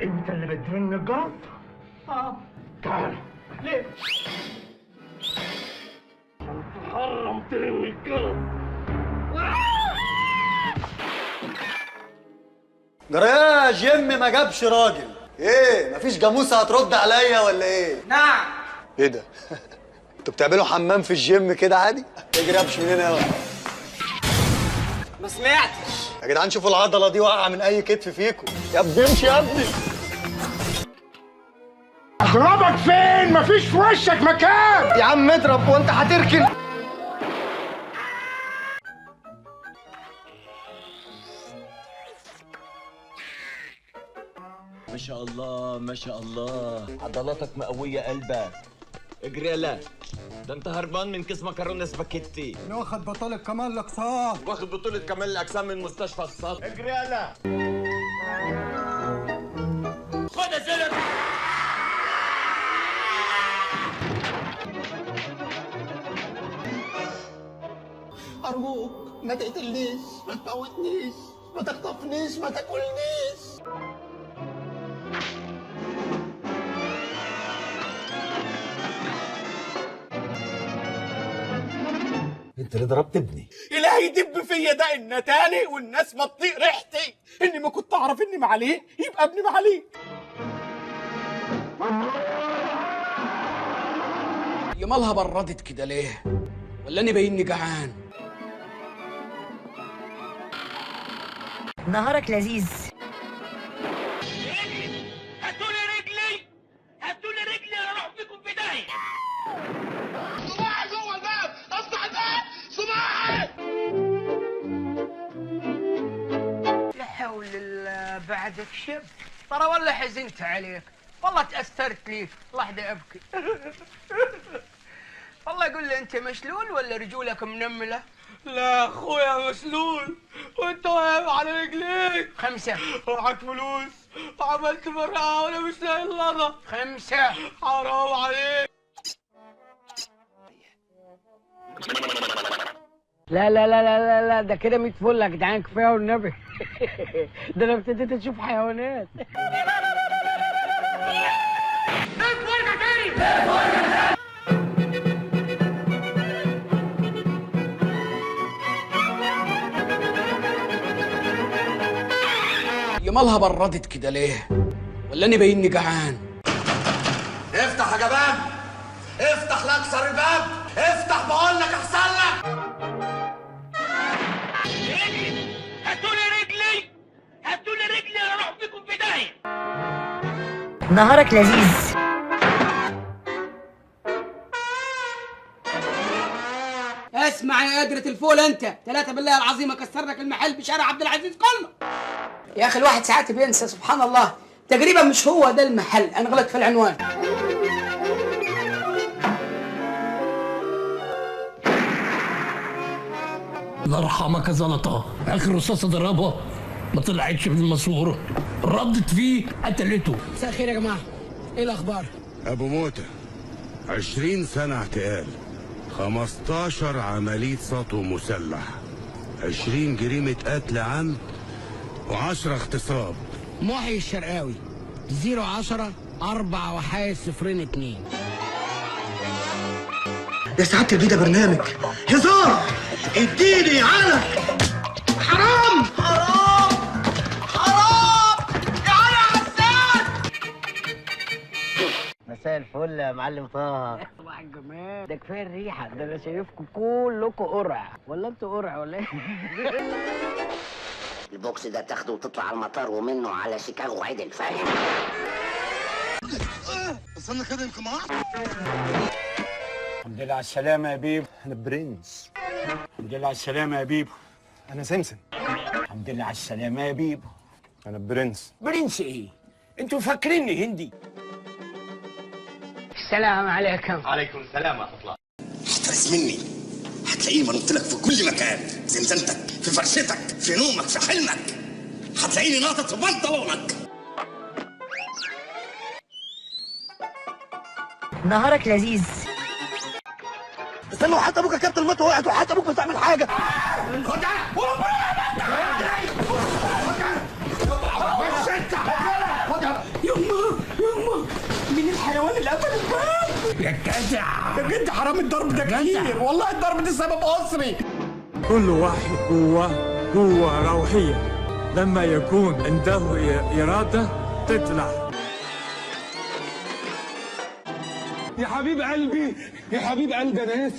انت اللي بترن الجرس؟ تعال. ليه؟ عشان تحرم ترن الجرس. جرايه جيم ما جابش راجل. ايه مفيش جاموسه هترد عليا ولا ايه؟ نعم. ايه ده؟ انتوا بتعملوا حمام في الجيم كده عادي؟ اجري امشي من هنا يلا. ما سمعتش يا جدعان شوفوا العضله دي واقعه من اي كتف فيكم. يا ابني امشي يا ابني. اضربك فين؟ مفيش في وشك مكان. يا عم اضرب وانت هتركن. ما شاء الله ما شاء الله، عضلاتك مقوية قلبك. اجري يلا، ده انت هربان من كيس مكرونه سباكيتي. انا واخد بطولة كمال الاقسام. واخد بطولة كمال الأجسام من مستشفى الصدر. اجري يلا. خد يا زلمة. ارجوك ما تقتلنيش، ما تموتنيش، ما تخطفنيش، ما تاكلنيش. انت اللي ضربت ابني. الهي يدب فيا ده ان تاني والناس ما تطيق ريحتي. اني ما كنت اعرف اني معاليه يبقى ابني معاليه. يا مالها بردت كده ليه؟ ولا انا باينني جعان؟ نهارك لذيذ. هاتولي رجلي، هاتولي رجلي اروح بيكم في داهيه. صباعي جوه الباب، افتح الباب، صباعي. لا حول الله بعدك شب. ترى والله حزنت عليك، والله تأثرت ليك، لحظة أبكي. والله يقول لي أنت مشلول ولا رجولك منملة؟ لا اخويا مسلول وانت واقف على رجليك. 5 معاك فلوس وعملت مرقعة وانا مش لاقي اللغة. 5 حرام عليك. لا لا لا لا لا لا، ده كده 100 فل يا جدعان، كفايه والنبي. ده انا ابتديت اشوف حيوانات. يا مالها بردت كده ليه؟ ولا انا باينني جعان؟ افتح يا جبان، افتح لا اكسر الباب، افتح بقول لك احسن لك. هاتولي رجلي، هاتولي رجلي اروح بيكم في داهيه. نهارك لذيذ. اسمع يا قدرة الفول انت، 3 بالله العظيم اكسر لك المحل بشارع عبد العزيز كله. يا اخي الواحد ساعات بينسى سبحان الله، تقريبا مش هو ده المحل، انا غلط في العنوان. الله يرحمك يا زلطه، اخر رصاصه ضربها ما طلعتش من الماسوره، ردت فيه قتلته. مساء الخير يا جماعه، ايه الاخبار؟ أبو موتة 20 سنة اعتقال، 15 عملية سطو مسلح، 20 جريمة قتل عمد، و10 اغتصاب. محي الشرقاوي 010 4 وحايد 02. يا سعادة البيه ده برنامج هزار. اديني على حرام حرام حرام يا علي عساد. مساء الفل يا معلم طه. صباح الجمال، ده كفايه الريحه، ده انا شايفكم كلكم قرع، ولا انتوا قرع ولا ايه؟ البوكس ده تاخده وتطلع على المطار ومنه على شيكاغو عدل، فاهم؟ استنى كده يمكن معاه. الحمد لله على السلامة يا بيبو، أنا برنس. الحمد لله على السلامة يا بيبو، أنا سمسم. الحمد لله على السلامة يا بيبو، أنا برنس. برنس ايه؟ انتوا فاكريني هندي؟ السلام عليكم. عليكم السلام ورحمة الله. احترس مني، هتلاقيني منط لك في كل مكان، زنزانتك، في فرشتك، في نومك، في حلمك. هتلاقيني ناطط في بنطلونك. نهارك لذيذ. استنى وحتى ابوك يا كابتن الموت وقعت وحتى ابوك مش هتعمل حاجه. خدها يا جدع يا جد حرام الضرب ده كتير، والله الضرب ده سبب أسري. كل واحد قوة روحية، لما يكون عنده إرادة تطلع. يا حبيب قلبي، يا حبيب قلبي، أنا آسف.